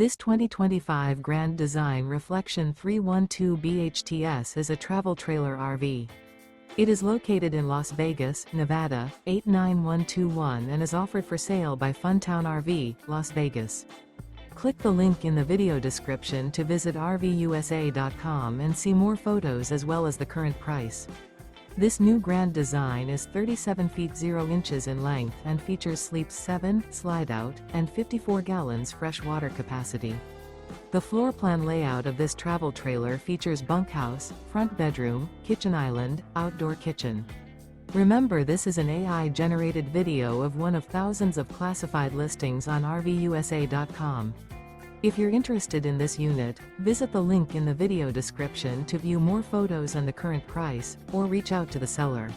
This 2025 Grand Design Reflection 312 BHTS is a travel trailer RV. It is located in Las Vegas, Nevada, 89121 and is offered for sale by Funtown RV, Las Vegas. Click the link in the video description to visit RVUSA.com and see more photos as well as the current price. This new Grand Design is 37 feet 0 inches in length and features sleeps 7, slide-out, and 54 gallons fresh water capacity. The floor plan layout of this travel trailer features bunkhouse, front bedroom, kitchen island, outdoor kitchen. Remember, this is an AI-generated video of one of thousands of classified listings on RVUSA.com. If you're interested in this unit, visit the link in the video description to view more photos and the current price, or reach out to the seller.